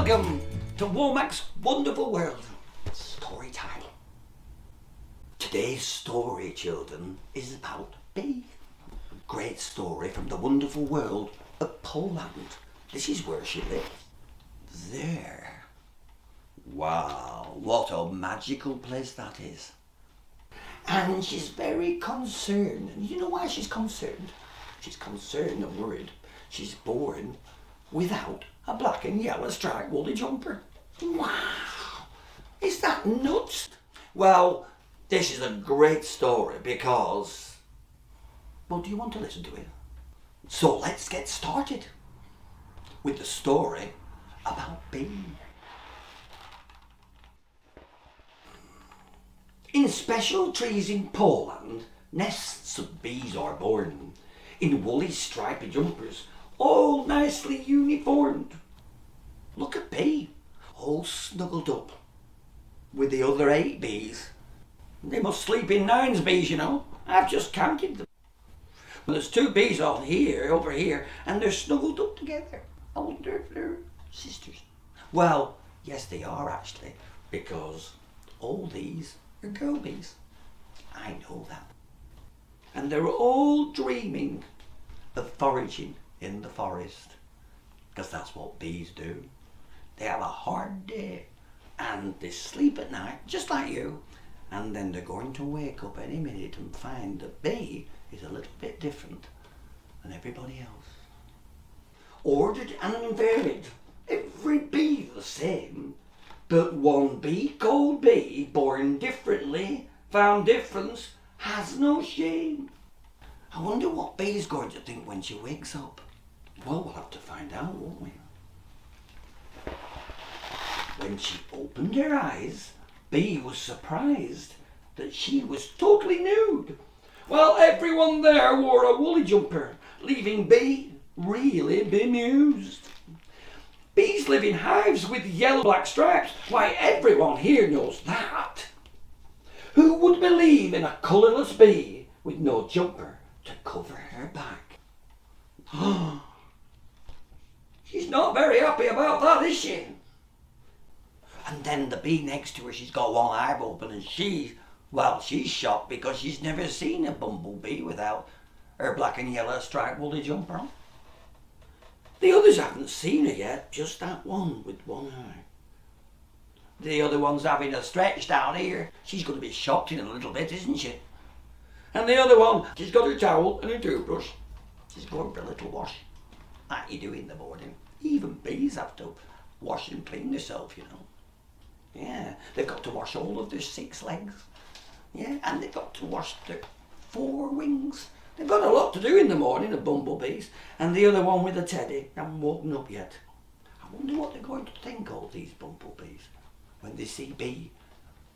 Welcome to Womack's wonderful world. Story time. Today's story, children, is about BEA. Great story from the wonderful world of Poland. This is where she lives. There. Wow, what a magical place that is. And she's very concerned. And you know why she's concerned? She's concerned and worried. She's born without a black and yellow striped woolly jumper. Wow, is that nuts? Well, this is a great story because, well, do you want to listen to it? So let's get started with the story about BEA. In special trees in Poland, nests of bees are born in woolly striped jumpers, all nicely uniformed. Look at BEA, all snuggled up with the other 8 bees. They must sleep in 9 bees, you know. I've just counted them. Well, there's 2 bees over here, and they're snuggled up together. I wonder if they're sisters. Well, yes they are actually, because all these are girl bees. I know that. And they're all dreaming of foraging in the forest, because that's what bees do. They have a hard day and they sleep at night just like you, and then they're going to wake up any minute and find that BEA is a little bit different than everybody else. Ordered and invaried, every bee the same, but one bee called BEA, born differently, found difference, has no shame. I wonder what BEA's going to think when she wakes up. Well, we'll have to find out, won't we? When she opened her eyes, BEA was surprised that she was totally nude. Well, everyone there wore a woolly jumper, leaving BEA really bemused. Bees live in hives with yellow-black stripes. Why, everyone here knows that. Who would believe in a colourless bee with no jumper to cover her back? She's not very happy about that, is she? And then the bee next to her, she's got one eye open, and she's shocked because she's never seen a bumblebee without her black and yellow striped woolly jumper on. The others haven't seen her yet, just that one with one eye. The other one's having a stretch down here. She's going to be shocked in a little bit, isn't she? And the other one, she's got her towel and her toothbrush. She's going for a little wash, like you do in the morning. Even bees have to wash and clean themselves, you know. Yeah, they've got to wash all of their 6 legs. Yeah, and they've got to wash their 4 wings. They've got a lot to do in the morning, the bumblebees. And the other one with the teddy hasn't woken up yet. I wonder what they're going to think, all these bumblebees, when they see BEA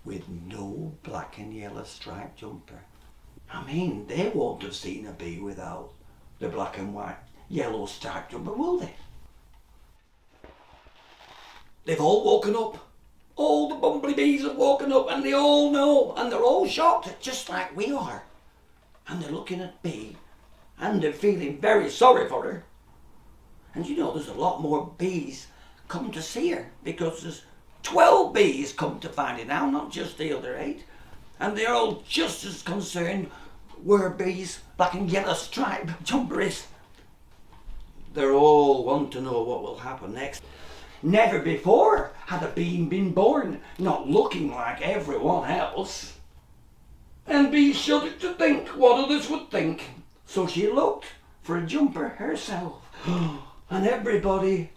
with no black and yellow striped jumper. I mean, they won't have seen a bee without the black and white yellow striped jumper, will they? They've all woken up. All the bumblebees have woken up, and they all know, and they're all shocked, just like we are. And they're looking at BEA, and they're feeling very sorry for her. And you know, there's a lot more bees come to see her, because there's 12 bees come to find her now, not just the other 8. And they're all just as concerned where BEA's black and yellow striped jumper is. They're all want to know what will happen next. Never before had a bee been born not looking like everyone else. And BEA shuddered to think what others would think. So she looked for a jumper herself. And everybody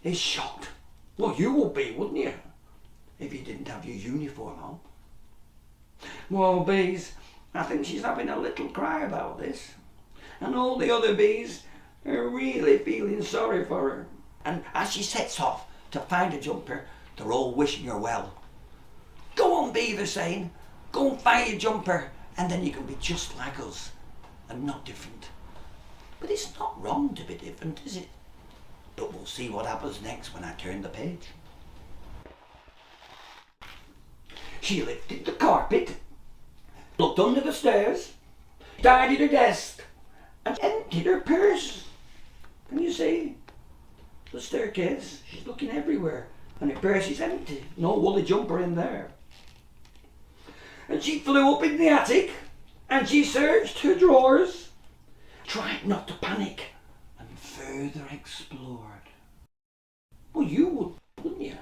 is shocked. Well, you would be, wouldn't you? If you didn't have your uniform on. Well, bees, I think she's having a little cry about this. And all the other bees are really feeling sorry for her. And as she sets off to find a jumper, they're all wishing her well. Go on, BEA, they're saying. Go and find your jumper, and then you can be just like us, and not different. But it's not wrong to be different, is it? But we'll see what happens next when I turn the page. She lifted the carpet, looked under the stairs, tidied her desk, and emptied her purse. Can you see? The staircase, she's looking everywhere. and her purse is empty. No woolly jumper in there. And she flew up in the attic and she searched her drawers, tried not to panic, and further explored. Well, you would, wouldn't you?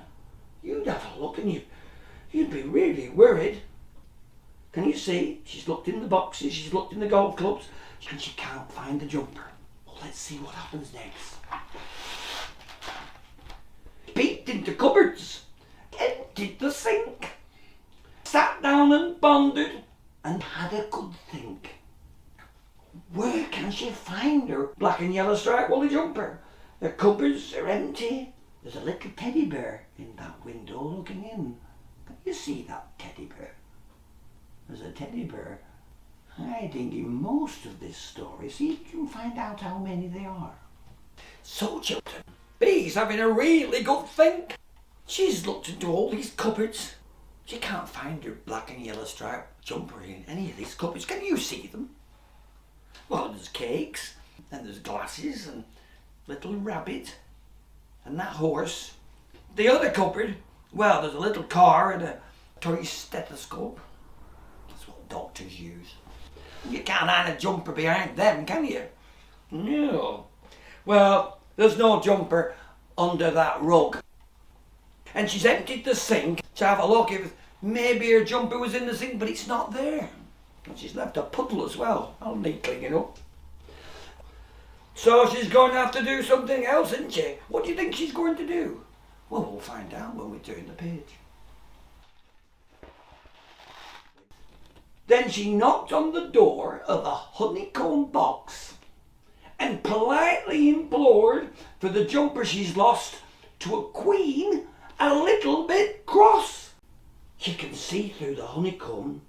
You'd have a look and you'd be really worried. Can you see? She's looked in the boxes, she's looked in the golf clubs, and she can't find the jumper. Well, let's see what happens next. Peeked into cupboards, emptied the sink, sat down and pondered, and had a good think. Where can she find her black and yellow striped woolly jumper? The cupboards are empty. There's a little teddy bear in that window looking in. Can you see that teddy bear? There's a teddy bear hiding in most of this story. See if you can find out how many there are. So, children, Bee's having a really good think. She's looked into all these cupboards. She can't find her black and yellow striped jumper in any of these cupboards. Can you see them? Well, there's cakes, and there's glasses, and little rabbit, and that horse. The other cupboard, well, there's a little car and a toy stethoscope. That's what doctors use. You can't hide a jumper behind them, can you? No. Well, there's no jumper under that rug. And she's emptied the sink to have a look if maybe her jumper was in the sink, but it's not there. And she's left a puddle as well, all neat cleaning up. So she's going to have to do something else, isn't she? What do you think she's going to do? Well, we'll find out when we turn the page. Then she knocked on the door of a honeycomb box and politely implored for the jumper she's lost to a queen a little bit cross. You can see through the honeycomb.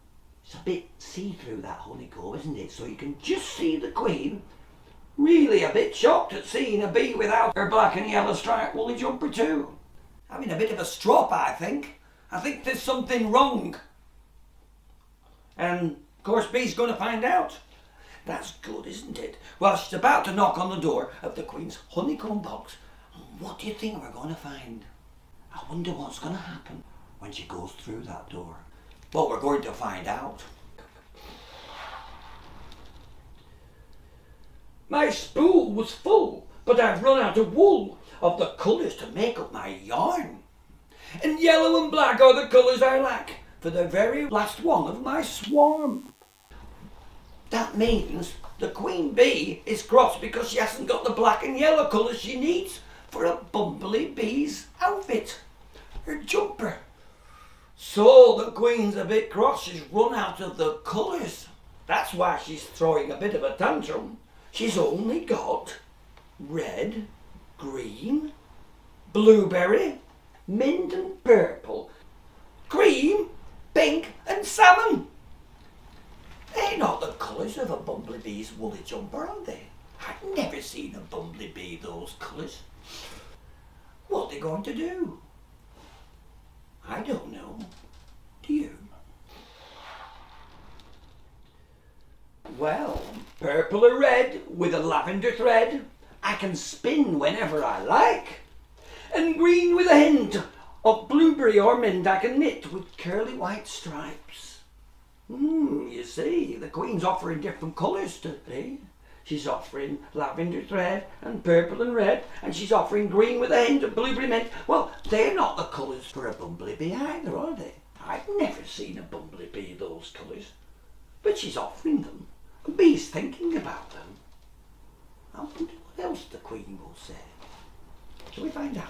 It's a bit see-through, that honeycomb, isn't it? So you can just see the queen, really a bit shocked at seeing a bee without her black and yellow striped woolly jumper too. Having a bit of a strop, I think. I think there's something wrong. And, of course, Bee's going to find out. That's good, isn't it? Well, she's about to knock on the door of the Queen's honeycomb box. What do you think we're going to find? I wonder what's going to happen when she goes through that door. Well, we're going to find out. My spool was full, but I've run out of wool of the colours to make up my yarn. And yellow and black are the colours I lack for the very last one of my swarm. That means the queen bee is cross because she hasn't got the black and yellow colours she needs for a bumblebee's outfit, her jumper. So the queen's a bit cross, she's run out of the colours. That's why she's throwing a bit of a tantrum. She's only got red, green, blueberry, mint and purple, cream, pink and salmon. They're not the colours of a bumblebee's woolly jumper, are they? I've never seen a bumblebee those colours. What are they going to do? I don't know. Do you? Well, purple or red with a lavender thread, I can spin whenever I like. And green with a hint of blueberry or mint, I can knit with curly white stripes. You see, the Queen's offering different colours today. She's offering lavender thread and purple and red, and she's offering green with a hint of blueberry mint. Well, they're not the colours for a bumblebee either, are they? I've never seen a bumblebee those colours. But she's offering them. And Bee's thinking about them. I wonder what else the Queen will say. Shall we find out?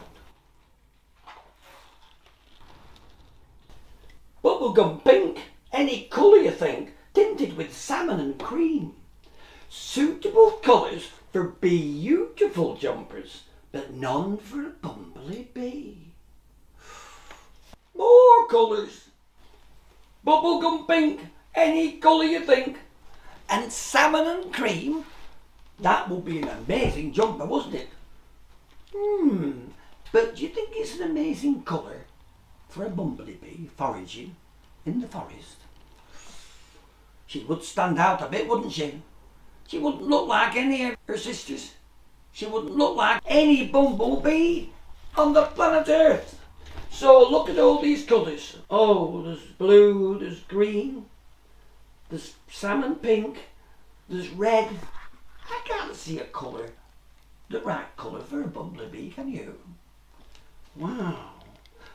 Bubblegum pink, any colour you think, tinted with salmon and cream. Suitable colours for beautiful jumpers, but none for a bumblebee. More colours. Bubblegum pink, any colour you think, and salmon and cream. That would be an amazing jumper, wouldn't it? But do you think it's an amazing colour for a bumblebee foraging in the forest? She would stand out a bit, wouldn't she? She wouldn't look like any of her sisters. She wouldn't look like any bumblebee on the planet Earth. So look at all these colours. Oh, there's blue, there's green, there's salmon pink, there's red. I can't see a colour, the right colour for a bumblebee, can you? Wow.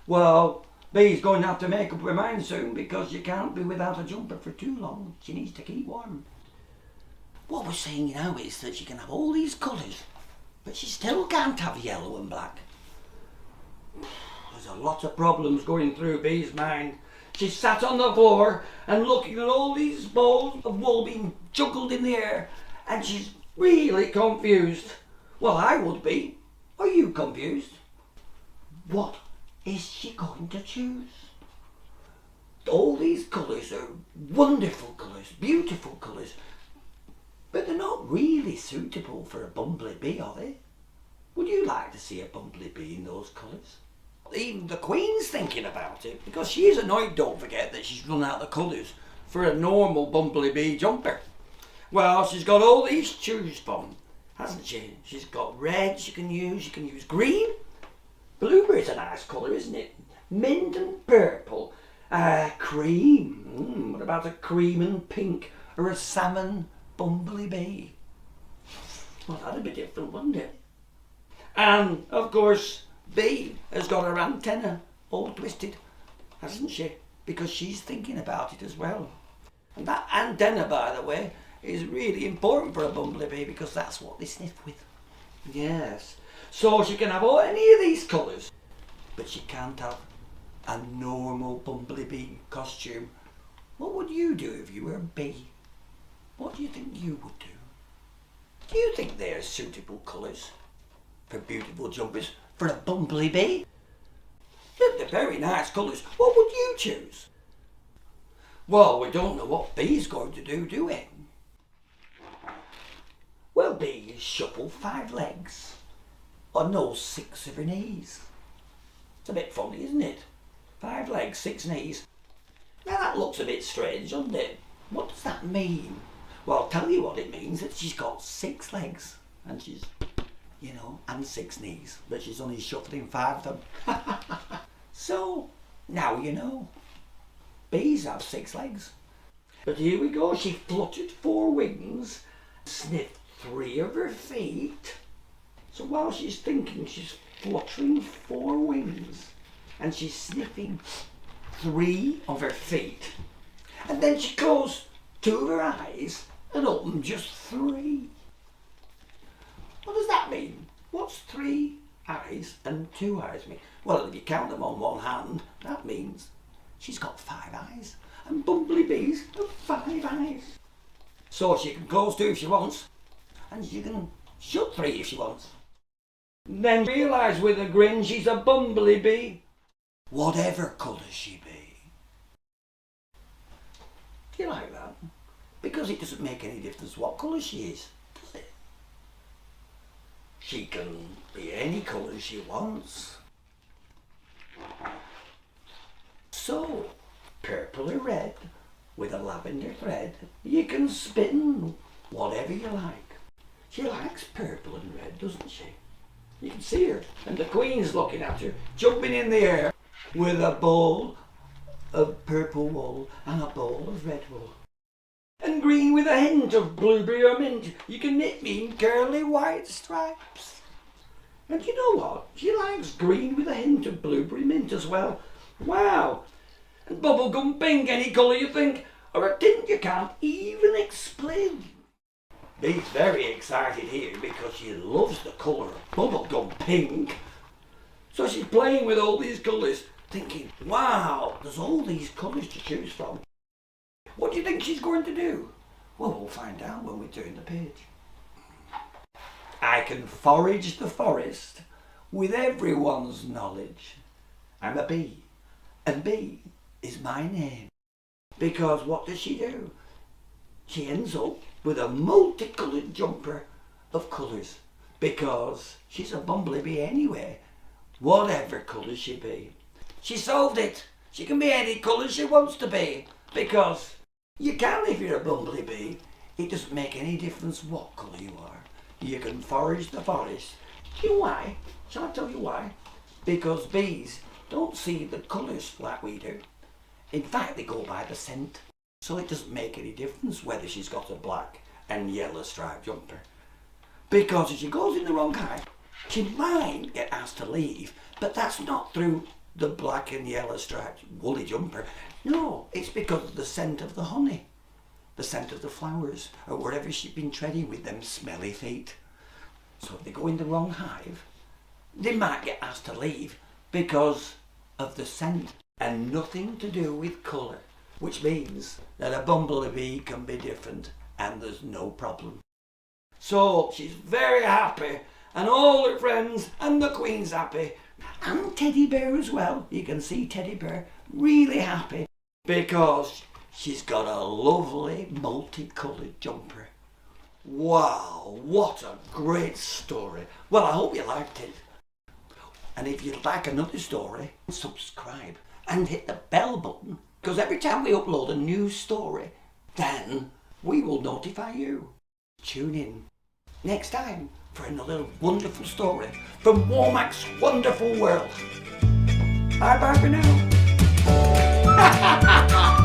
Well, Bee's going to have to make up her mind soon because you can't be without a jumper for too long. She needs to keep warm. What we're saying now is that she can have all these colours, but she still can't have yellow and black. There's a lot of problems going through Bee's mind. She's sat on the floor and looking at all these balls of wool being juggled in the air, and she's really confused. Well, I would be. Are you confused? What is she going to choose? All these colours are wonderful colours, beautiful colours, but they're not really suitable for a bumblebee, are they? Would you like to see a bumblebee in those colours? Even the Queen's thinking about it, because she is annoyed, don't forget, that she's run out of colours for a normal bumblebee jumper. Well, she's got all these to choose from, hasn't she? She's got red she can use green. Blueberry's a nice colour, isn't it? Mint and purple. Cream. What about a cream and pink or a salmon bumblebee? Well, that'd be different, wouldn't it? And, of course, Bee has got her antenna all twisted, hasn't she? Because she's thinking about it as well. And that antenna, by the way, is really important for a bumblebee because that's what they sniff with. Yes. So she can have any of these colours, but she can't have a normal bumblebee costume. What would you do if you were a bee? What do you think you would do? Do you think they're suitable colours for beautiful jumpers for a bumblebee? Look, they're very nice colours. What would you choose? Well, we don't know what Bee's going to do we? Well, Bee shuffle 5 legs on those 6 of her knees. It's a bit funny, isn't it? 5 legs, 6 knees. Now that looks a bit strange, doesn't it? What does that mean? Well, I'll tell you what it means. That she's got 6 legs and she's, and 6 knees, but she's only shuffling 5 of them. So, now you know. Bees have 6 legs. But here we go. She fluttered 4 wings, sniffed 3 of her feet. So while she's thinking, she's fluttering 4 wings and she's sniffing 3 of her feet. And then she closed 2 of her eyes and opened just 3. What does that mean? What's 3 eyes and 2 eyes mean? Well, if you count them on one hand, that means she's got 5 eyes. And bumblebees have 5 eyes. So she can close 2 if she wants, and she can shut 3 if she wants. Then realise with a grin she's a bumblebee, whatever colour she be. Do you like that? Because it doesn't make any difference what colour she is, does it? She can be any colour she wants. So, purple or red with a lavender thread, you can spin whatever you like. She likes purple and red, doesn't she? You can see her, and the Queen's looking at her, jumping in the air with a ball of purple wool and a ball of red wool. And green with a hint of blueberry or mint. You can knit me in curly white stripes. And you know what? She likes green with a hint of blueberry mint as well. Wow! And bubblegum pink, any colour you think, or a tint you can't even explain. Bee's very excited here because she loves the colour of bubblegum pink. So she's playing with all these colours, thinking, wow, there's all these colours to choose from. What do you think she's going to do? Well, we'll find out when we turn the page. I can forage the forest with everyone's knowledge. I'm a bee, and Bee is my name. Because what does she do? She ends up with a multicoloured jumper of colours. Because she's a bumblebee anyway, whatever colour she be. She solved it. She can be any colour she wants to be. Because you can if you're a bumblebee. It doesn't make any difference what colour you are. You can forage the forest. Do you know why? Shall I tell you why? Because bees don't see the colours like we do. In fact, they go by the scent. So it doesn't make any difference whether she's got a black and yellow striped jumper. Because if she goes in the wrong hive, she might get asked to leave, but that's not through the black and yellow striped woolly jumper. No, it's because of the scent of the honey, the scent of the flowers, or wherever she's been treading with them smelly feet. So if they go in the wrong hive, they might get asked to leave because of the scent and nothing to do with colour, which means that a bumblebee can be different and there's no problem. So she's very happy, and all her friends and the Queen's happy, and Teddy Bear as well. You can see Teddy Bear really happy because she's got a lovely multicoloured jumper. Wow, what a great story. Well, I hope you liked it. And if you'd like another story, subscribe and hit the bell button, because every time we upload a new story, then we will notify you. Tune in next time for another wonderful story from Womack's wonderful world. Bye bye for now.